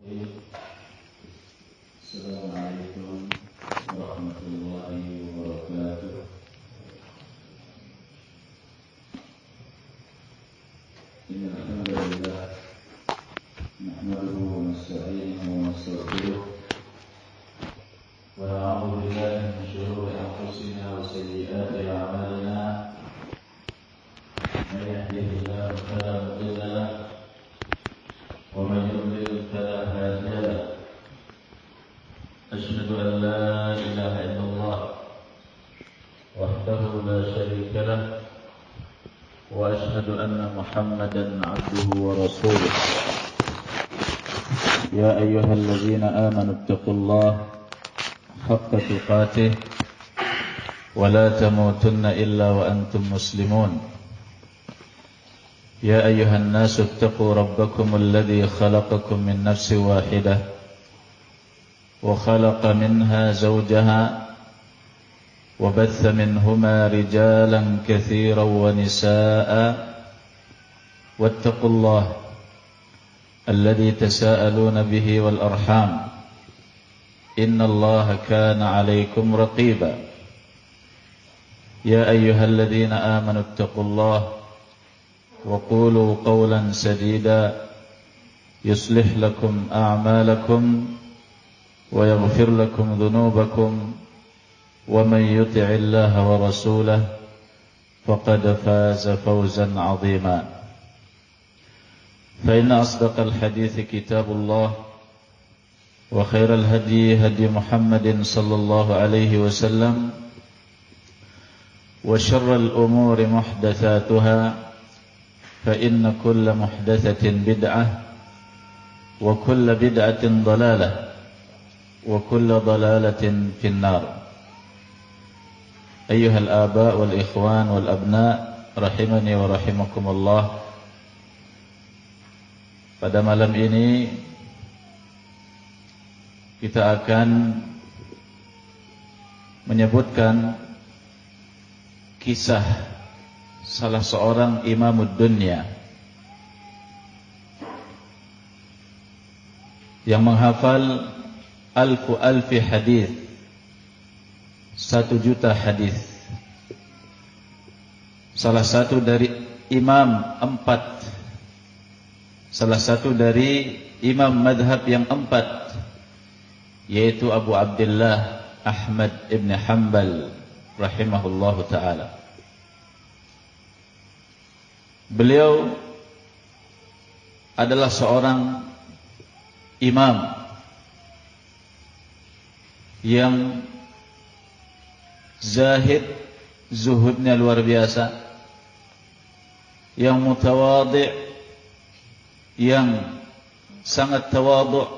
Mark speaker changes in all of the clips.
Speaker 1: Assalamualaikum warahmatullahi wabarakatuh. Innal hamdalillah nahmaduhu wa nasta'inuhu wa nastaghfiruh wa na'udzu billahi min shururi anfusina wa sayyiati a'malina. Man yahdihillahu fala mudilla lahu wa man yudlil fala hadiya lahu. أشهد أن لا إله إلا الله وحده لا شريك له وأشهد أن محمدا عبده ورسوله. يا أيها الذين آمنوا اتقوا الله حق تقاته ولا تموتن إلا وأنتم مسلمون. يا أيها الناس اتقوا ربكم الذي خلقكم من نفس واحدة وخلق منها زوجها وبث منهما رجالا كثيرا ونساء واتقوا الله الذي تساءلون به والأرحام إن الله كان عليكم رقيبا. يا أيها الذين آمنوا اتقوا الله وقولوا قولا سديدا يصلح لكم أعمالكم ويغفر لكم ذنوبكم ومن يطع الله ورسوله فقد فاز فوزا عظيما. فإن أصدق الحديث كتاب الله وخير الهدي هدي محمد صلى الله عليه وسلم وشر الأمور محدثاتها فإن كل محدثة بدعة وكل بدعة ضلالة وكل ضلالة في النار. أيها الآباء والإخوان والأبناء rahimani wa rahimakumullah. Pada malam ini kita akan menyebutkan kisah salah seorang imamud dunya yang menghafal alfi hadis, 1.000.000 hadis. Salah satu dari imam madhab yang 4, yaitu Abu Abdullah Ahmad ibn Hanbal rahimahullahu ta'ala. Beliau adalah seorang imam yang zahid, zuhudnya luar biasa, yang mutawadhi', yang sangat tawadhu',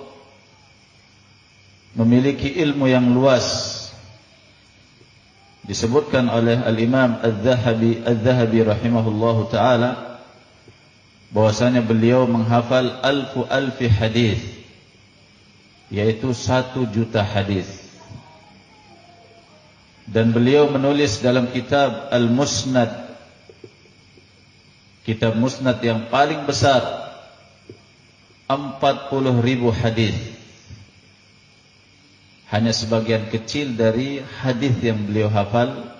Speaker 1: memiliki ilmu yang luas. Disebutkan oleh Al-Imam Al-Zahabi rahimahullahu ta'ala bahwasanya beliau menghafal alfi hadis, yaitu 1.000.000 hadis. Dan beliau menulis dalam kitab Al-Musnad, kitab musnad yang paling besar, 40.000 hadis. Hanya sebagian kecil dari hadis yang beliau hafal,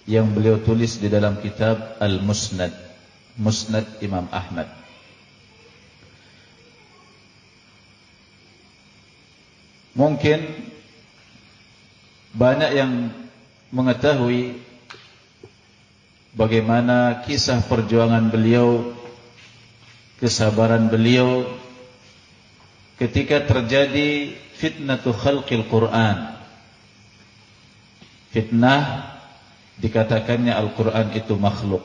Speaker 1: yang beliau tulis di dalam kitab Al-Musnad, Musnad Imam Ahmad. Mungkin banyak yang mengetahui bagaimana kisah perjuangan beliau, kesabaran beliau ketika terjadi fitnatu khalqil Quran. Fitnah dikatakannya Al-Quran itu makhluk.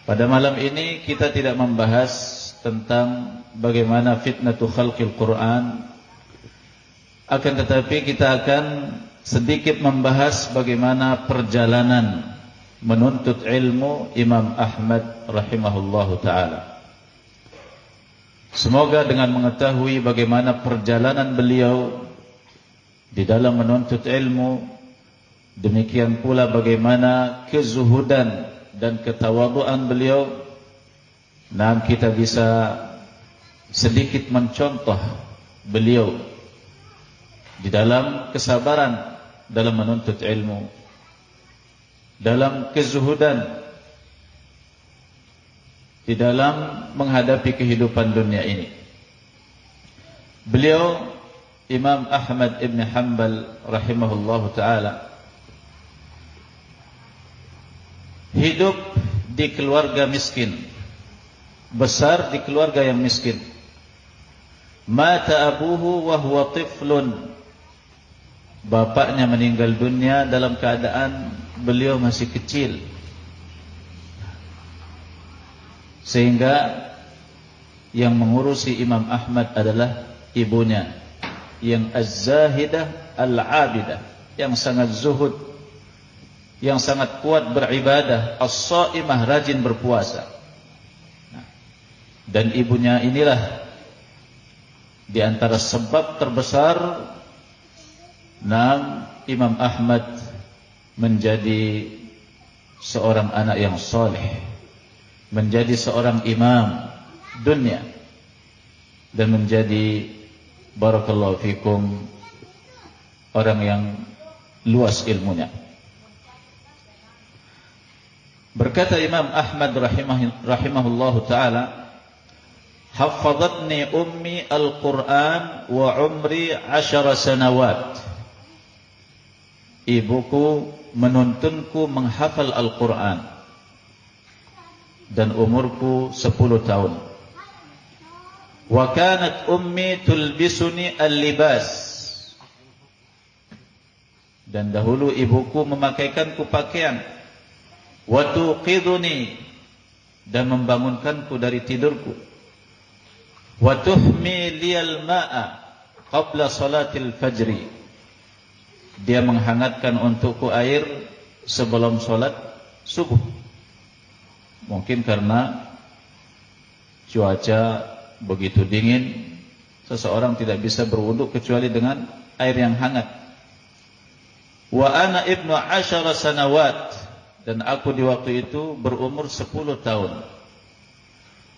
Speaker 1: Pada malam ini kita tidak membahas tentang bagaimana fitnatu khalqil Quran, akan tetapi kita akan sedikit membahas bagaimana perjalanan menuntut ilmu Imam Ahmad rahimahullahu ta'ala. Semoga dengan mengetahui bagaimana perjalanan beliau di dalam menuntut ilmu, demikian pula bagaimana kezuhudan dan ketawaduan beliau, nah kita bisa sedikit mencontoh beliau di dalam kesabaran dalam menuntut ilmu, dalam kezuhudan di dalam menghadapi kehidupan dunia ini. Beliau Imam Ahmad ibn Hanbal rahimahullahu ta'ala hidup di keluarga miskin, besar di keluarga yang miskin. Mata abuhu wa huwa tiflun, bapaknya meninggal dunia dalam keadaan beliau masih kecil, sehingga yang mengurusi Imam Ahmad adalah ibunya yang az-zahidah al-abidah, yang sangat zuhud, yang sangat kuat beribadah, as-saimah, rajin berpuasa. Dan ibunya inilah di antara sebab terbesar Imam Ahmad menjadi seorang anak yang soleh, menjadi seorang imam dunia, dan menjadi barakallahu fikum orang yang luas ilmunya. Berkata Imam Ahmad rahimahullahu ta'ala, haffadhatni ummi al-Quran wa umri 10 sanawat. Ibuku menuntunku menghafal Al-Quran dan umurku 10 tahun. Wa kanat ummi tulbisuni al-libas, dan dahulu ibuku memakaikanku pakaian. Wa tuqiduni, dan membangunkanku dari tidurku. Wa tuhmi liyal ma'a qabla salatil fajri, dia menghangatkan untukku air sebelum salat subuh. Mungkin karena cuaca begitu dingin, seseorang tidak bisa berwudu kecuali dengan air yang hangat. Wa ana ibnu 10 sanawat, dan aku di waktu itu berumur 10 tahun.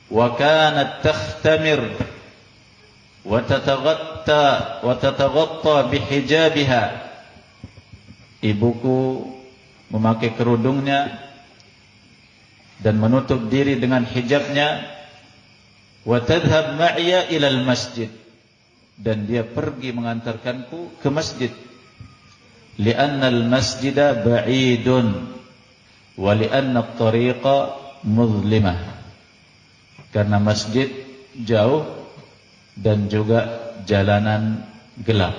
Speaker 1: Wa kanat takhtamir wa tataghatta bihijabiha, ibuku memakai kerudungnya dan menutup diri dengan hijabnya. Wa tadhhab ma'iya ilal masjid, dan dia pergi mengantarkanku ke masjid. Li'anna al-masjida ba'idun wa li'anna at-tariqa muzlimah, karena masjid jauh dan juga jalanan gelap.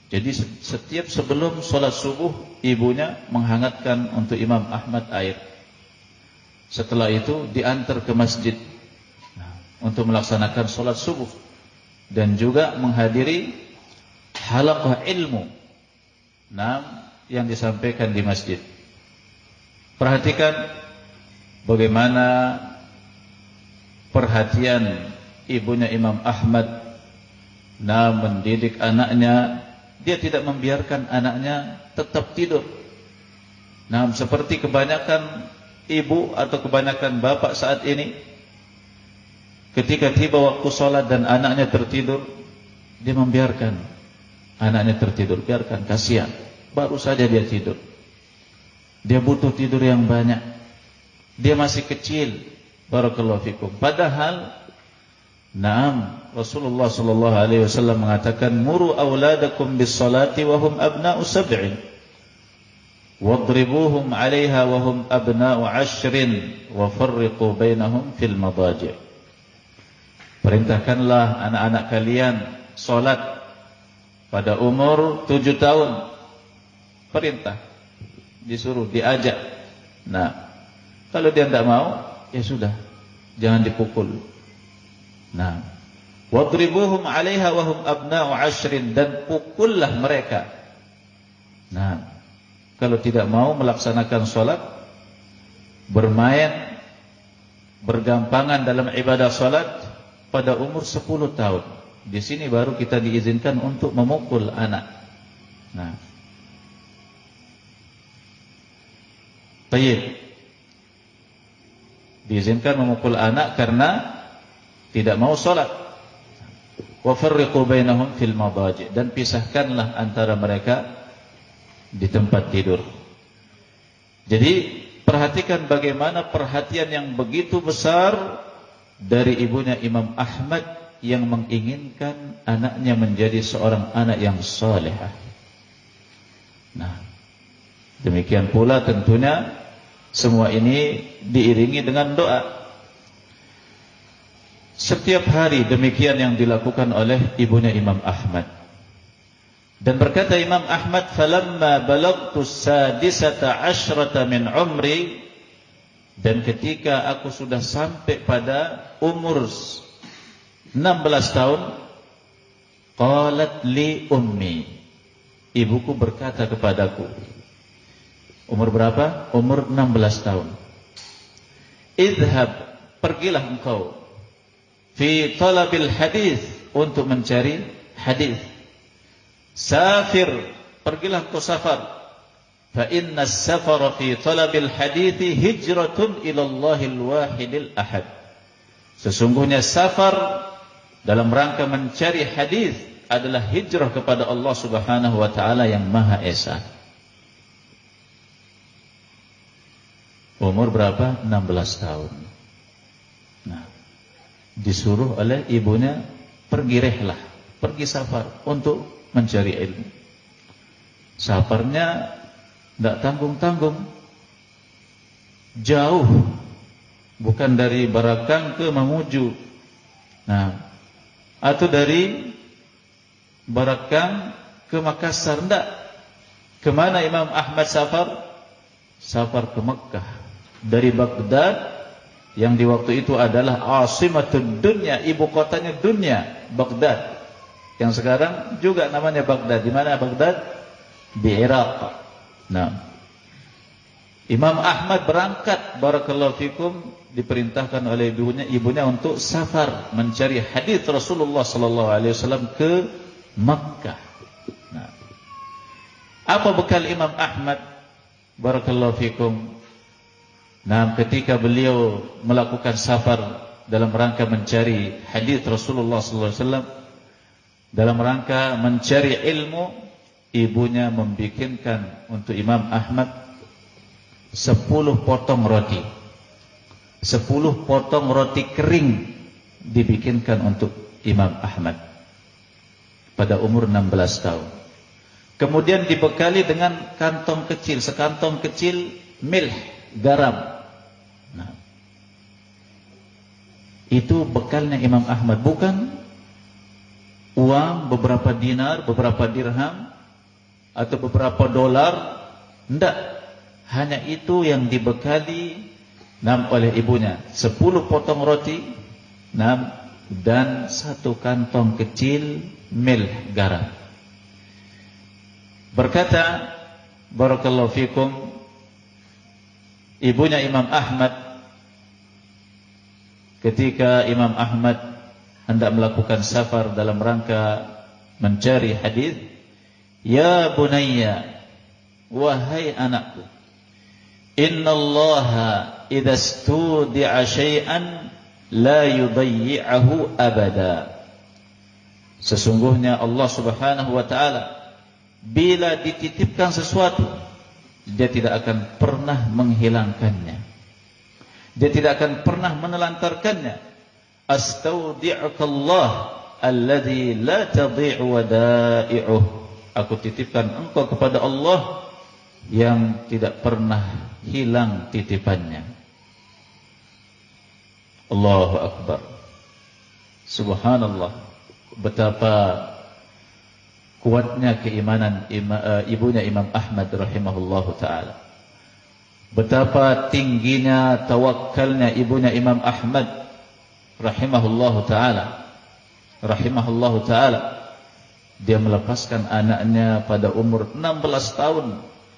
Speaker 1: Jadi setiap sebelum sholat subuh, ibunya menghangatkan untuk Imam Ahmad air. Setelah itu diantar ke masjid untuk melaksanakan sholat subuh, dan juga menghadiri halaqah ilmu yang disampaikan di masjid. Perhatikan bagaimana perhatian ibunya Imam Ahmad mendidik anaknya. Dia tidak membiarkan anaknya tetap tidur. Seperti kebanyakan ibu atau kebanyakan bapak saat ini, ketika tiba waktu sholat dan anaknya tertidur, dia membiarkan anaknya tertidur. Biarkan, kasihan, baru saja dia tidur. Dia butuh tidur yang banyak, dia masih kecil. Barakallahu fikum. Padahal Rasulullah sallallahu alaihi wasallam mengatakan, muru auladakum bis salati wa hum abna'u sab'in wadribuhum 'alaiha wa hum abna'u 'ashrin wa farriqu bainahum fil madaji'. Perintahkanlah anak-anak kalian salat pada umur 7 tahun. Perintah, disuruh, diajak. Kalau dia tidak mau, ya sudah, jangan dipukul. Wadribuhum 'alaiha wa hum abna'u 'ashrin, dan pukullah mereka. Kalau tidak mau melaksanakan salat, bermain, bergampangan dalam ibadah salat pada umur 10 tahun. Di sini baru kita diizinkan untuk memukul anak. Baik. Diizinkan memukul anak karena tidak mau salat. Wa farriqu bainahum fil madaji', dan pisahkanlah antara mereka di tempat tidur. Jadi perhatikan bagaimana perhatian yang begitu besar dari ibunya Imam Ahmad yang menginginkan anaknya menjadi seorang anak yang salihah. Nah, demikian pula tentunya semua ini diiringi dengan doa. Setiap hari demikian yang dilakukan oleh ibunya Imam Ahmad. Dan berkata Imam Ahmad, "Falamma balagtu sadisata asyrata min umri," dan ketika aku sudah sampai pada umur 16 tahun, qalat li ummi, ibuku berkata kepadaku, umur berapa? Umur 16 tahun. "Idhhab, pergilah engkau, fi talabil hadis, untuk mencari hadis. Safir, pergilah engkau safar. Fa inna as-safara fi talabil hadithi hijratun ila Allahil wahidil ahad." Sesungguhnya safar dalam rangka mencari hadis adalah hijrah kepada Allah Subhanahu wa taala yang Maha Esa. Umur berapa? 16 tahun. Nah, disuruh oleh ibunya, pergi rihlah, pergi safar untuk mencari ilmu. Safarnya tidak tanggung-tanggung, jauh, bukan dari Barakang ke Mamuju, nah, atau dari Barakang ke Makassar, tidak. Kemana Imam Ahmad safar? Safar ke Mekah. Dari Baghdad, yang di waktu itu adalah asimatud dunya, ibu kotanya dunia, Baghdad. Yang sekarang juga namanya Baghdad. Di mana Baghdad? Di Irak. Nah, Imam Ahmad berangkat, barakallahu fikum, diperintahkan oleh ibunya untuk safar mencari hadis Rasulullah sallallahu alaihi wasallam ke Makkah. Nah, apa bekal Imam Ahmad, barakallahu fikum? Nah, ketika beliau melakukan safar dalam rangka mencari hadis Rasulullah sallallahu alaihi wasallam, dalam rangka mencari ilmu, ibunya membikinkan untuk Imam Ahmad 10 potong roti. 10 potong roti kering dibikinkan untuk Imam Ahmad pada umur 16 tahun. Kemudian dibekali dengan kantong kecil, sekantong kecil milh, garam. Nah, itu bekalnya Imam Ahmad, bukan uang beberapa dinar, beberapa dirham, atau beberapa dolar. Tidak, hanya itu yang dibekali oleh ibunya. 10 potong roti, dan 1 kantong kecil milh, garam. Berkata, barakallahu fikum, ibunya Imam Ahmad, ketika Imam Ahmad hendak melakukan safar dalam rangka mencari hadis, "Ya bunayya, wahai anakku, innallaha idza studi'a syai'an la yudayyi'ahu abada." Sesungguhnya Allah Subhanahu wa taala bila dititipkan sesuatu, Dia tidak akan pernah menghilangkannya, Dia tidak akan pernah menelantarkannya. Astaudi'ukallah alladzi la tadhi'u wada'i'uh. Aku titipkan engkau kepada Allah yang tidak pernah hilang titipannya. Allahu Akbar. Subhanallah. Betapa kuatnya keimanan ibunya Imam Ahmad rahimahullahu ta'ala. Betapa tingginya tawakalnya ibunya Imam Ahmad rahimahullahu ta'ala. Dia melepaskan anaknya pada umur 16 tahun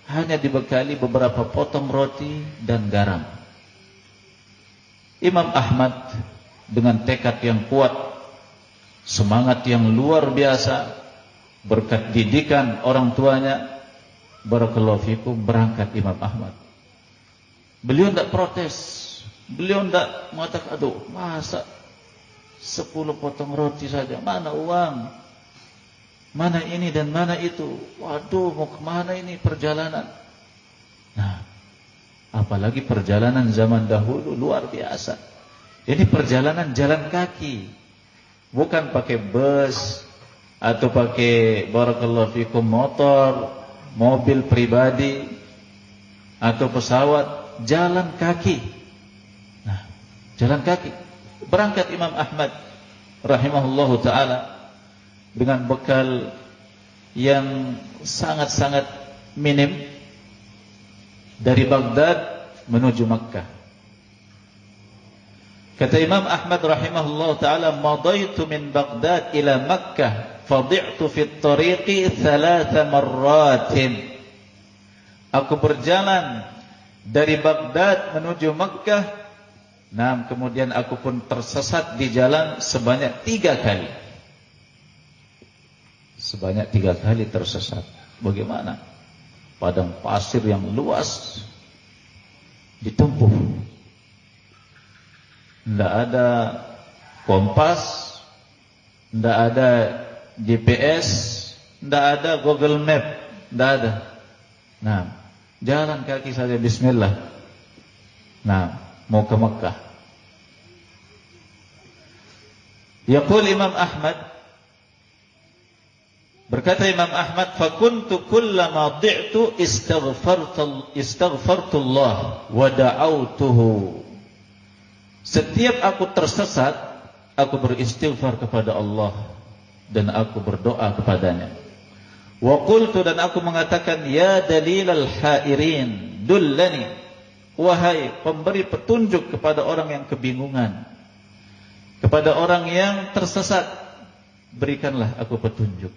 Speaker 1: hanya dibekali beberapa potong roti dan garam. Imam Ahmad dengan tekad yang kuat, semangat yang luar biasa, berkat didikan orang tuanya, barakallahu fikum, berangkat Imam Ahmad. Beliau tidak protes, beliau tidak mengatakan, aduh, masa 10 potong roti saja, mana uang? Mana ini dan mana itu? Waduh, mau kemana ini perjalanan? Nah, apalagi perjalanan zaman dahulu luar biasa. Ini perjalanan jalan kaki, bukan pakai bus atau pakai barakallahu fikum motor, mobil pribadi atau pesawat, jalan kaki. Nah, jalan kaki. Berangkat Imam Ahmad rahimahullahu taala dengan bekal yang sangat-sangat minim dari Baghdad menuju Makkah. Kata Imam Ahmad rahimahullahu taala, "Madaitu min Baghdad ila Makkah, fadi'tu fi at-tariqi 3 marratin." Aku berjalan dari Baghdad menuju Makkah. Nah, kemudian aku pun tersesat di jalan sebanyak 3 kali. Sebanyak 3 kali tersesat. Bagaimana? Padang pasir yang luas ditempuh. Tidak ada kompas, tidak ada GPS, tidak ada Google Map, tidak ada. Nah, jalan kaki saja bismillah. Nah, mau ke Makkah. Yaqul Imam Ahmad, berkata Imam Ahmad, "Fakuntu kullama dhi'tu istaghfartu Allah wa da'awtuhu." Setiap aku tersesat, aku beristighfar kepada Allah dan aku berdoa kepadanya. Wa qultu, dan aku mengatakan, "Ya dalilal hairin, dullani." Wahai pemberi petunjuk kepada orang yang kebingungan, kepada orang yang tersesat, berikanlah aku petunjuk.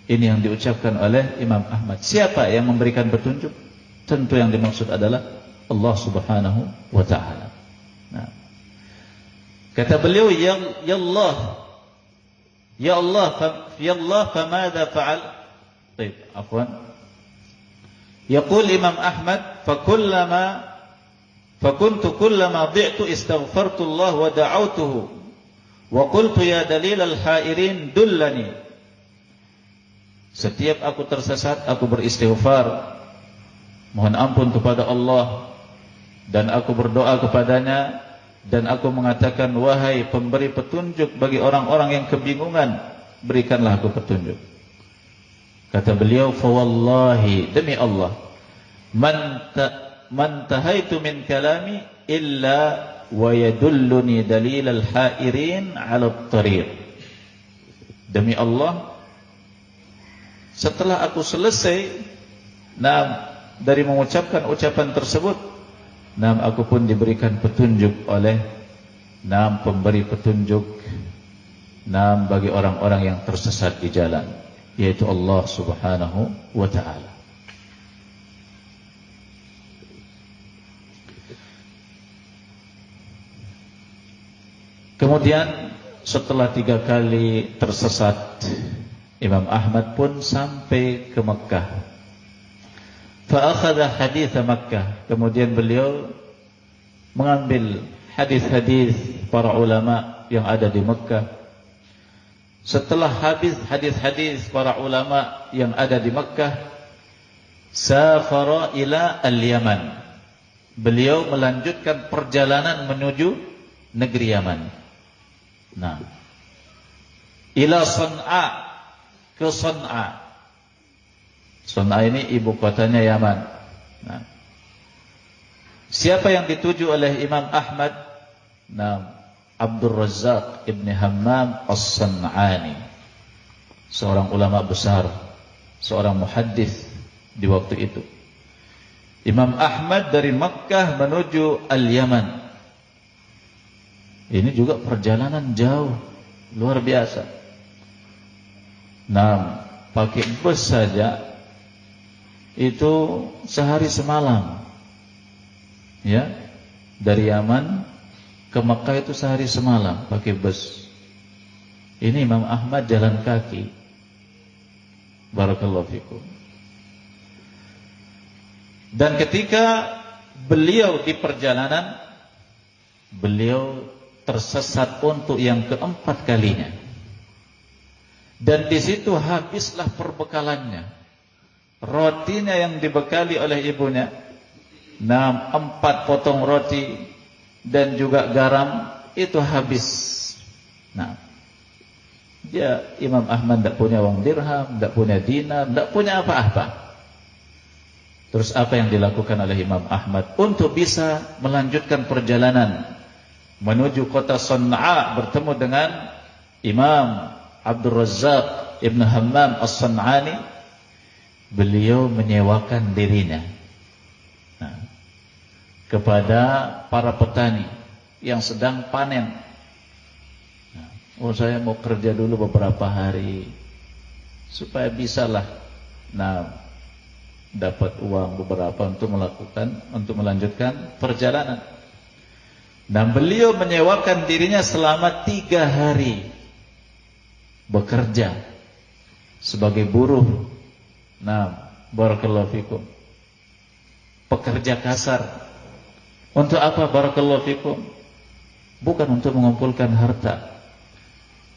Speaker 1: Ini yang diucapkan oleh Imam Ahmad. Siapa yang memberikan petunjuk? Tentu yang dimaksud adalah Allah Subhanahu wa ta'ala. Nah, kata beliau, ya Allah, famadha fa'al? Baik, afwan. Yaqul Imam Ahmad, fakuntu kullama dhi'tu istaghfartu Allah wa da'awtuhu wa qultu ya dalilal hairin dullani. Setiap aku tersesat, aku beristighfar, mohon ampun kepada Allah, dan aku berdoa kepadanya, dan aku mengatakan, wahai pemberi petunjuk bagi orang-orang yang kebingungan, berikanlah aku petunjuk. Kata beliau, fa wallahi, demi Allah, man tahaitu min kalami illa wa yadulluni dalilal hairin 'ala at-tariq. Demi Allah, setelah aku selesai dari mengucapkan ucapan tersebut, aku pun diberikan petunjuk oleh pemberi petunjuk bagi orang-orang yang tersesat di jalan, yaitu Allah Subhanahu wa ta'ala. Kemudian setelah 3 kali tersesat, Imam Ahmad pun sampai ke Makkah. Fa akhadha hadits Makkah. Kemudian beliau mengambil hadis-hadis para ulama yang ada di Makkah. Setelah habis hadis-hadis para ulama yang ada di Makkah, safara ila al-Yaman. Beliau melanjutkan perjalanan menuju negeri Yaman. Ila San'a, ke San'a. San'a ini ibu kotanya Yaman. Siapa yang dituju oleh Imam Ahmad? Abdul Razzaq ibn Hammam as-San'ani, seorang ulama besar, seorang muhaddits di waktu itu. Imam Ahmad dari Makkah menuju Al-Yaman. Ini juga perjalanan jauh, luar biasa. Pakai bus saja itu sehari semalam. Ya, dari Yaman ke Makkah itu sehari semalam pakai bus. Ini Imam Ahmad jalan kaki. Barakallahu fikum. Dan ketika beliau di perjalanan, beliau tersesat untuk yang keempat kalinya. Dan di situ habislah perbekalannya. Rotinya yang dibekali oleh ibunya, 4 potong roti dan juga garam, itu habis. Nah, dia Imam Ahmad tidak punya uang dirham, tidak punya dinar, tidak punya apa-apa. Terus apa yang dilakukan oleh Imam Ahmad untuk bisa melanjutkan perjalanan menuju kota Sana'a, bertemu dengan Imam Abdul Razzaq Ibn Hammam As-San'ani? Beliau menyewakan dirinya kepada para petani yang sedang panen. Saya mau kerja dulu beberapa hari supaya bisalah dapat uang beberapa untuk melanjutkan perjalanan. Dan beliau menyewakan dirinya selama 3 hari bekerja sebagai buruh. Barakallahu fikum, pekerja kasar. Untuk apa barakallahu fikum? Bukan untuk mengumpulkan harta,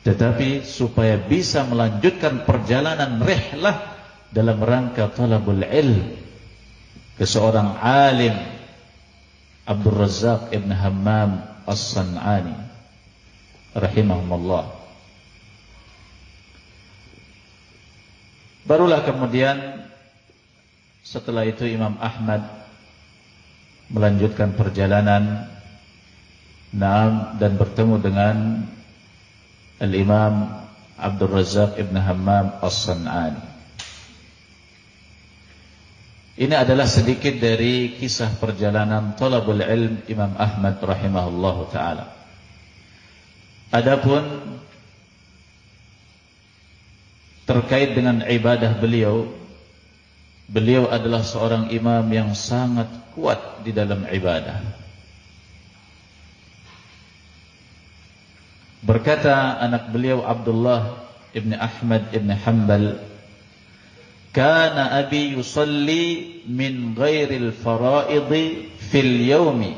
Speaker 1: tetapi supaya bisa melanjutkan perjalanan rihlah dalam rangka talabul ilm ke seorang alim, Abdul Razzaq Ibn Hammam As-San'ani rahimahumullah. Barulah kemudian setelah itu Imam Ahmad melanjutkan perjalanan dan bertemu dengan Al-Imam Abdul Razzaq Ibn Hammam As-San'ani. Ini adalah sedikit dari kisah perjalanan talabul ilm Imam Ahmad rahimahullahu ta'ala. Adapun terkait dengan ibadah beliau adalah seorang imam yang sangat kuat di dalam ibadah. Berkata anak beliau Abdullah ibn Ahmad ibn Hanbal, "Kana abi yusalli min ghairil fara'idhi fil yawmi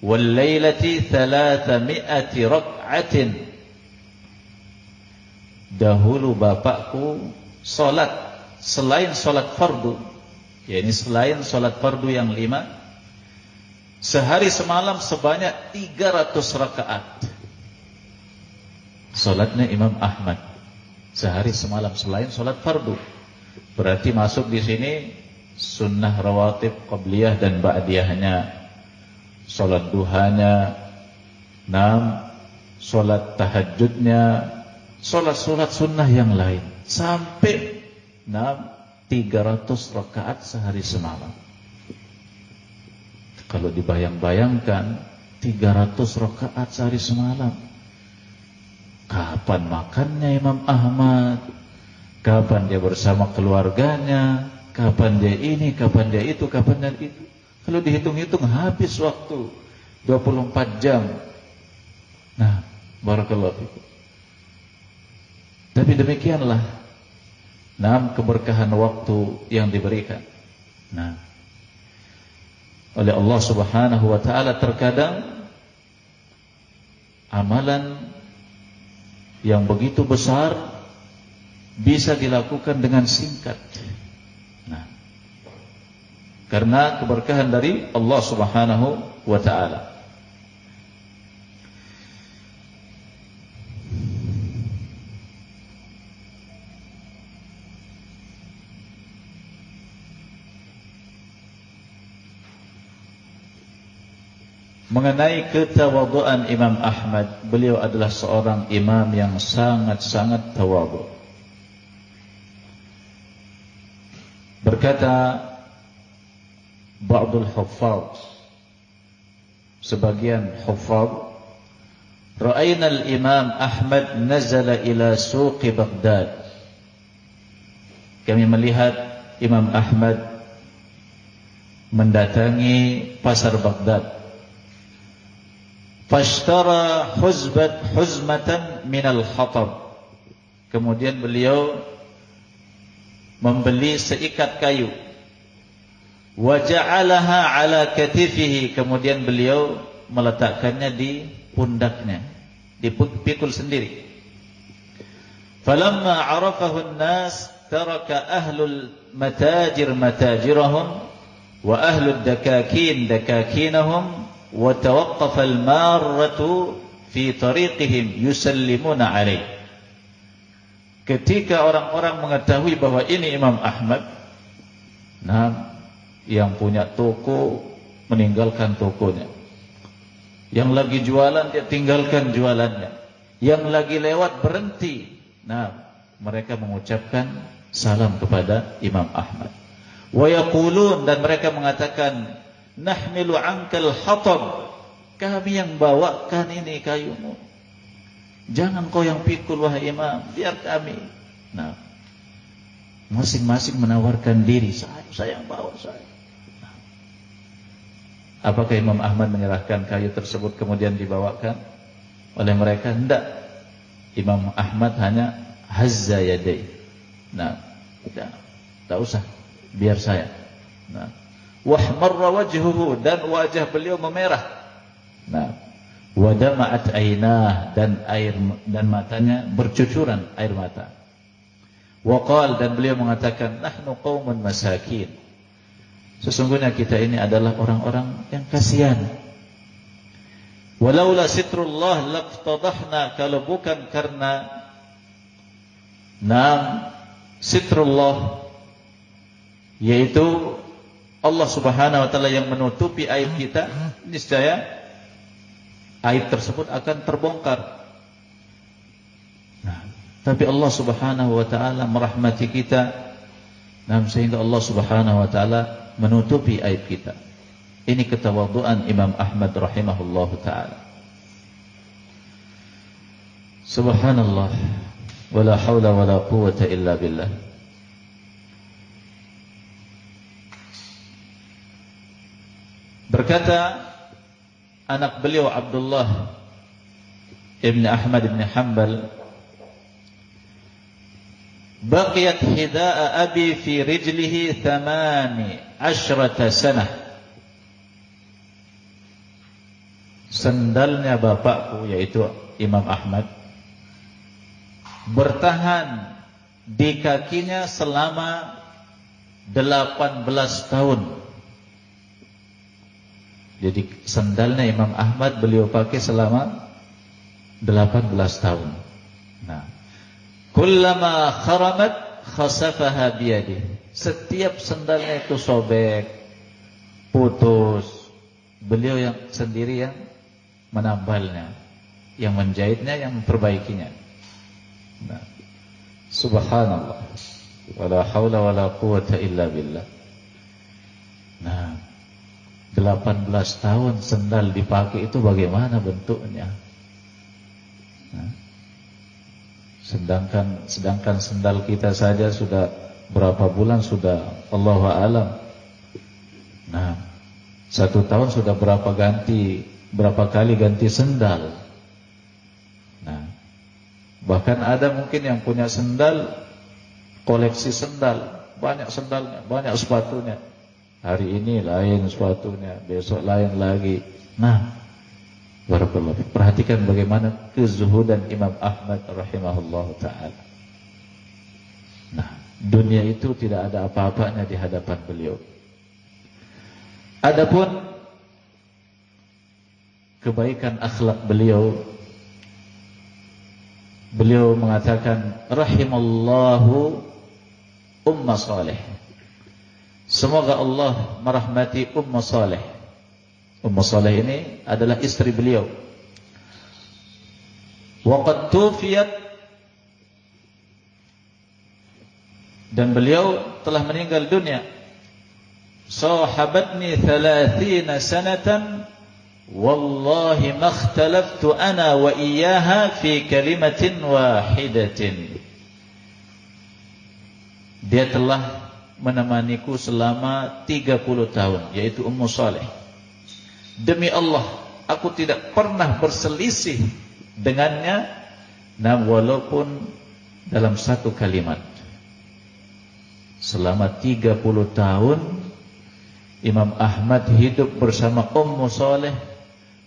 Speaker 1: wal laylati 300 rak'atin." Dahulu bapakku salat selain salat fardu, yakni selain salat fardu yang 5, sehari semalam sebanyak 300 rakaat. Salatnya Imam Ahmad sehari semalam selain salat fardu. Berarti masuk di sini sunnah rawatib qabliyah dan ba'diyahnya, salat duhanya, salat tahajudnya, salat-salat sunnah yang lain, sampai 300 rakaat sehari semalam. Kalau dibayang-bayangkan 300 rakaat sehari semalam, kapan makannya Imam Ahmad? Kapan dia bersama keluarganya? Kapan dia ini, kapan dia itu, kapan dia itu? Kalau dihitung-hitung habis waktu 24 jam. Barakallahu fikum. Tapi demikianlah keberkahan waktu yang diberikan oleh Allah Subhanahu wa ta'ala. Terkadang amalan yang begitu besar bisa dilakukan dengan singkat, karena keberkahan dari Allah Subhanahu wa ta'ala. Mengenai ketawaduan Imam Ahmad, beliau adalah seorang imam yang sangat-sangat tawadhu. Berkata ba'dul huffaz, sebagian huffaz, ra'ayna al-Imam Ahmad nazala ila suqi Baghdad. Kami melihat Imam Ahmad mendatangi pasar Baghdad. Fashtara huzmatan minal hatab. Kemudian beliau membeli seikat kayu. Wa ja'alaha ala katifihi. Kemudian beliau meletakkannya di pundaknya, dipikul sendiri. Falamma arafahu an-nas taraka ahlul matajir matajirahum wa ahlud dakakin dakakinahum wa tawaqqafa al-marratu fi tariqihim yusallimuna alaih. Ketika orang-orang mengetahui bahwa ini Imam Ahmad, nah, yang punya toko meninggalkan tokonya, yang lagi jualan dia tinggalkan jualannya, yang lagi lewat berhenti. Nah, mereka mengucapkan salam kepada Imam Ahmad. Wa yaqulun, dan mereka mengatakan, nahmilu ankal hatab, kami yang bawakan ini kayumu. Jangan kau yang pikul wahai Imam, biar kami. Nah, masing-masing menawarkan diri, saya yang bawa saya. Nah, apakah Imam Ahmad menyerahkan kayu tersebut kemudian dibawakan oleh mereka? Tidak. Imam Ahmad hanya hazza yadai. Nah, tidak usah, biar saya. Nah, wahmarra wajhuhu, dan wajah beliau memerah. Nah, wadama'at ainah, dan matanya bercucuran air mata. Waqal, dan beliau mengatakan, nahnu qaumun masakin, sesungguhnya kita ini adalah orang-orang yang kasihan. Walaula sitrullah laqtadahna, kalau bukan karena sitrullah, yaitu Allah Subhanahu wa taala yang menutupi aib kita, niscaya aib tersebut akan terbongkar. Nah, tapi Allah Subhanahu wa taala merahmati kita, sehingga Allah Subhanahu wa taala menutupi aib kita. Ini ketawaduan Imam Ahmad rahimahullahu taala. Subhanallah, wala haula wala quwwata illa billah. Berkata anak beliau Abdullah ibn Ahmad ibn Hanbal, baqiyat hida'a abi fi rijlihi 18 sanah. Sendalnya bapakku, yaitu Imam Ahmad, bertahan di kakinya selama 18 tahun. Jadi sandalnya Imam Ahmad beliau pakai selama 18 tahun. Nah, kullama kharamat khasafaha biyadi. Setiap sandalnya itu sobek, putus, beliau yang sendiri yang menambalnya, yang menjahitnya, yang memperbaikinya. Nah, subhanallah, wala haula wala quwwata illa billah. Nah, 18 tahun sendal dipakai itu bagaimana bentuknya? Nah, sedangkan sendal kita saja sudah berapa bulan sudah Allahu a'lam. Nah, 1 tahun sudah berapa kali ganti sendal. Nah, bahkan ada mungkin yang punya sendal, koleksi sendal, banyak sendalnya, banyak sepatunya. Hari ini lain sepatunya, besok lain lagi. Nah, barakallahu. Perhatikan bagaimana kezuhudan Imam Ahmad rahimahullahu ta'ala. Nah, dunia itu tidak ada apa-apanya di hadapan beliau. Adapun kebaikan akhlak beliau, beliau mengatakan rahimallahu umma salih. Semoga Allah merahmati Ummu Saleh. Ummu Saleh ini adalah istri beliau. Waqad tufiyat, dan beliau telah meninggal dunia. Sahabatni 30 sanatan wallahi ma ikhtalaftu ana wa iyyaha fi kalimatin wahidatin. Dia telah menemaniku selama 30 tahun, yaitu Ummu Saleh. Demi Allah, aku tidak pernah berselisih dengannya, walaupun dalam satu kalimat. Selama 30 tahun Imam Ahmad hidup bersama Ummu Saleh,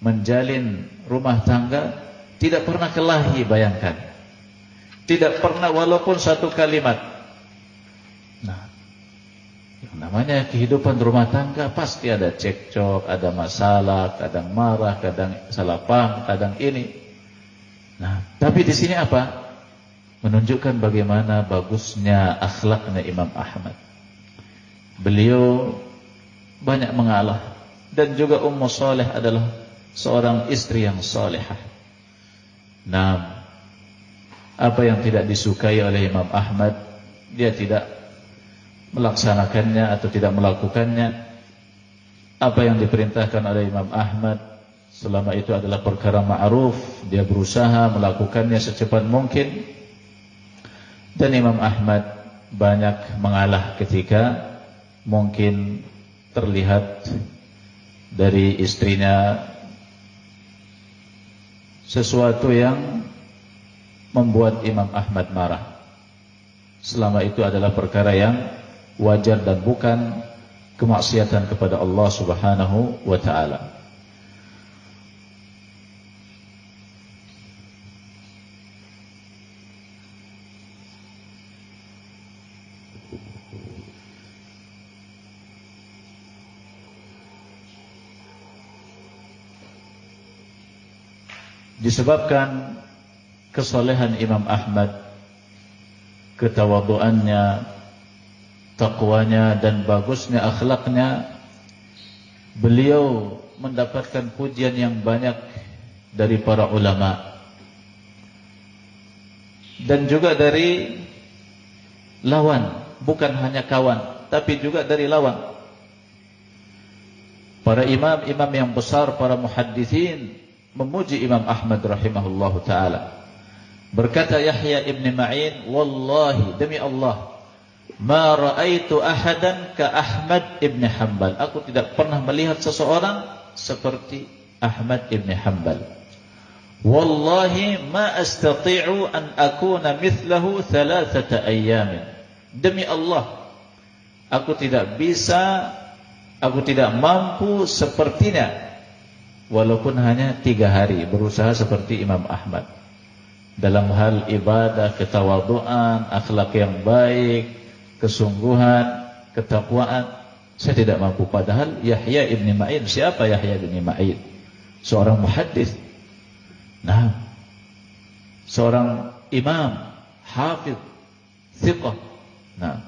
Speaker 1: menjalin rumah tangga tidak pernah kelahi, bayangkan. Tidak pernah walaupun satu kalimat. Nah, yang namanya kehidupan rumah tangga pasti ada cekcok, ada masalah, kadang marah, kadang salah paham, kadang ini. Nah, tapi di sini apa? Menunjukkan bagaimana bagusnya akhlaknya Imam Ahmad. Beliau banyak mengalah, dan juga Ummu Saleh adalah seorang istri yang salihah. Nah, apa yang tidak disukai oleh Imam Ahmad, dia tidak melaksanakannya atau tidak melakukannya. Apa yang diperintahkan oleh Imam Ahmad, selama itu adalah perkara ma'ruf, dia berusaha melakukannya secepat mungkin. Dan Imam Ahmad banyak mengalah ketika mungkin terlihat dari istrinya sesuatu yang membuat Imam Ahmad marah. Selama itu adalah perkara yang wajar dan bukan kemaksiatan kepada Allah Subhanahu wa ta'ala. Disebabkan kesolehan Imam Ahmad, ketawaduannya, takwanya, dan bagusnya akhlaknya, beliau mendapatkan pujian yang banyak dari para ulama dan juga dari lawan, bukan hanya kawan, tapi juga dari lawan. Para imam-imam yang besar, para muhaddithin, memuji Imam Ahmad rahimahullahu ta'ala. Berkata Yahya ibn Ma'in, wallahi, demi Allah, ma ra'aitu ahadan ka Ahmad ibn Hanbal. Aku tidak pernah melihat seseorang seperti Ahmad ibn Hanbal. Wallahi ma astati'u an akuna mithlahu 3 ayyamin. Demi Allah, aku tidak bisa, aku tidak mampu sepertinya, walaupun hanya 3 hari, berusaha seperti Imam Ahmad dalam hal ibadah, ketawaduan, akhlak yang baik, kesungguhan, ketakwaan. Saya tidak mampu. Padahal Yahya ibn Ma'in, siapa Yahya ibn Ma'in? Seorang muhaddits, nah, seorang imam, hafidh, thiqah. Nah,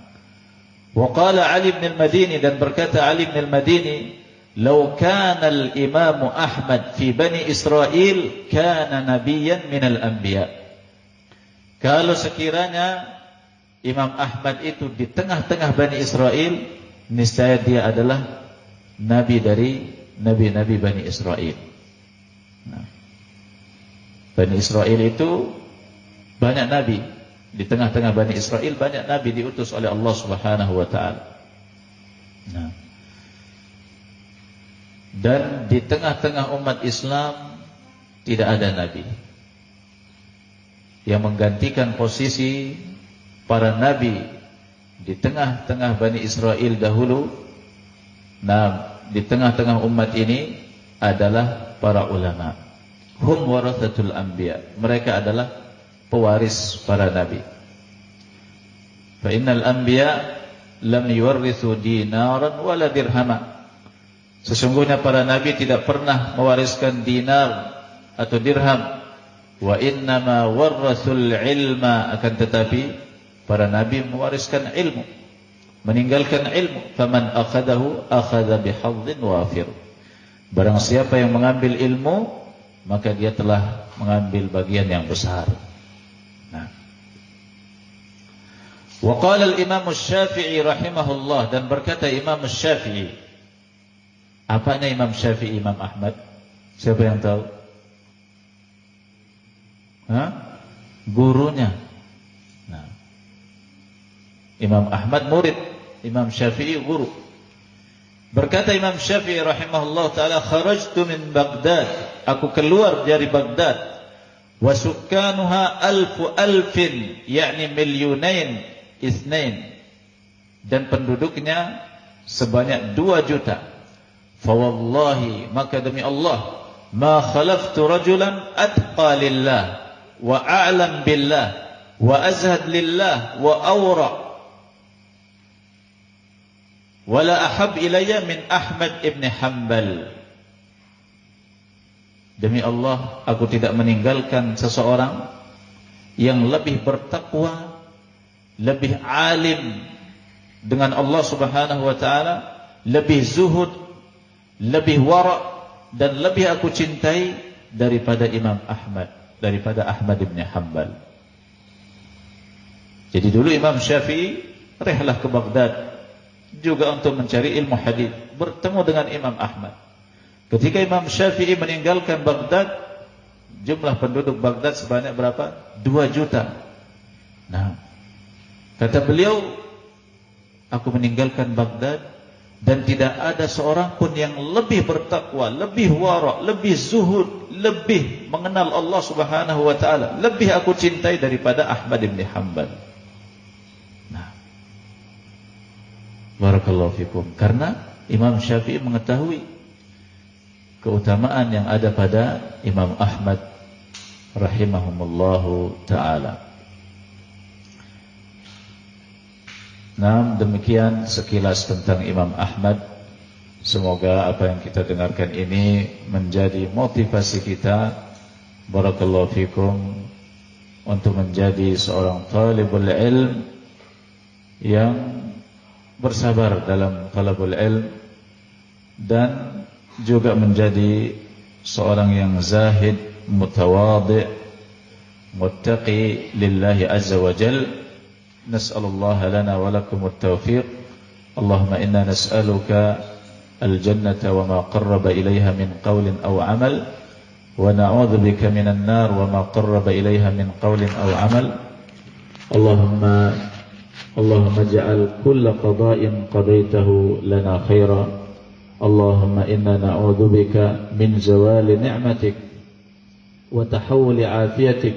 Speaker 1: wa qala Ali ibn al-Madini, dan berkata Ali ibn al-Madini, "Lau kana al-Imam Ahmad fi Bani Israel, kana nabiyyan min al-anbiya." Kalau sekiranya Imam Ahmad itu di tengah-tengah Bani Israel, niscaya dia adalah nabi dari nabi-nabi Bani Israel. Nah, Bani Israel itu banyak nabi. Di tengah-tengah Bani Israel banyak nabi diutus oleh Allah Subhanahu wa ta'ala. Nah, dan di tengah-tengah umat Islam tidak ada nabi yang menggantikan posisi para nabi di tengah-tengah Bani Israel dahulu. Nah, di tengah-tengah umat ini adalah para ulama. Hum warathatul anbiya. Mereka adalah pewaris para nabi. Fa innal anbiya lam yuwarrithu dinaran wala dirhama. Sesungguhnya para nabi tidak pernah mewariskan dinar atau dirham. Wa innama warrathul ilma, akan tetapi para nabi mewariskan ilmu, meninggalkan ilmu. Faman akhadahu akhadha bihadhin wafir. Barang siapa yang mengambil ilmu, maka dia telah mengambil bagian yang besar. Nah, wa qala al-Imam Asy-Syafi'i rahimahullah, dan berkata Imam Asy-Syafi'i. Apanya Imam Syafi'i, Imam Ahmad? Siapa yang tahu? Gurunya. Nah, Imam Ahmad murid, Imam Syafi'i guru. Berkata Imam Syafi'i rahimahullah ta'ala, kharajtu min Baghdad, aku keluar dari Baghdad, wa sukkanuha alfin, yakni milyunain itsnain, dan penduduknya sebanyak 2 juta. Fa wallahi, maka demi Allah, ma khalaftu rajulan atqa lillah wa a'lam billah wa azhad lillah wa awra wa la ahab ilayya min Ahmad ibn Hanbal. Demi Allah, aku tidak meninggalkan seseorang yang lebih bertakwa, lebih alim dengan Allah Subhanahu wa taala, lebih zuhud, lebih wara' dan lebih aku cintai daripada Imam Ahmad, daripada Ahmad ibn Hanbal. Jadi dulu Imam Syafi'i rihlah ke Baghdad juga untuk mencari ilmu hadis, bertemu dengan Imam Ahmad. Ketika Imam Syafi'i meninggalkan Baghdad, jumlah penduduk Baghdad sebanyak berapa? 2 juta. Nah, kata beliau, aku meninggalkan Baghdad dan tidak ada seorang pun yang lebih bertakwa, lebih wara', lebih zuhud, lebih mengenal Allah Subhanahu wa taala, lebih aku cintai daripada Ahmad bin Hanbal. Nah, barakallahu fikum. Karena Imam Syafi'i mengetahui keutamaan yang ada pada Imam Ahmad rahimahumullahu taala. Nah, demikian sekilas tentang Imam Ahmad. Semoga apa yang kita dengarkan ini menjadi motivasi kita, barakallahu fikum, untuk menjadi seorang talibul ilm yang bersabar dalam talabul ilm dan juga menjadi seorang yang zahid, mutawadhi', muttaqi lillahi azza wa jalla. نسأل الله لنا ولكم التوفيق. اللهم إنا نسألك الجنة وما قرب إليها من قول أو عمل ونعوذ بك من النار وما قرب إليها من قول أو عمل. اللهم اجعل كل قضاء قضيته لنا خيرا. اللهم إنا نعوذ بك من زوال نعمتك وتحول عافيتك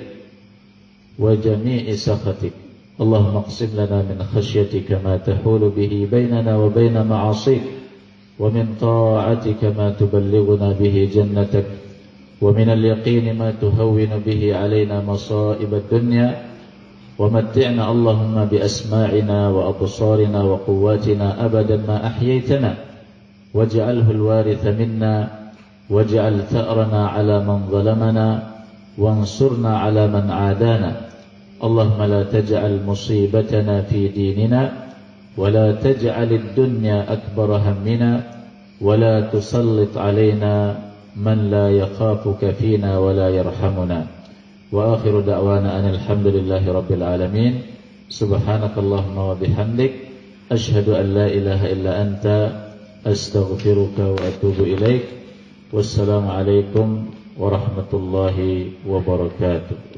Speaker 1: وجميع سخطك. اللهم اقسم لنا من خشيتك ما تحول به بيننا وبين معاصيك ومن طاعتك ما تبلغنا به جنتك ومن اليقين ما تهون به علينا مصائب الدنيا ومتعنا اللهم بأسماعنا وأبصارنا وقواتنا أبدا ما أحييتنا واجعله الوارث منا واجعل ثأرنا على من ظلمنا وانصرنا على من عادانا. اللهم لا تجعل مصيبتنا في ديننا ولا تجعل الدنيا أكبر همنا ولا تسلط علينا من لا يخافك فينا ولا يرحمنا. وآخر دعوانا أن الحمد لله رب العالمين. سبحانك اللهم وبحمدك أشهد أن لا إله إلا أنت أستغفرك وأتوب إليك. والسلام عليكم ورحمة الله وبركاته.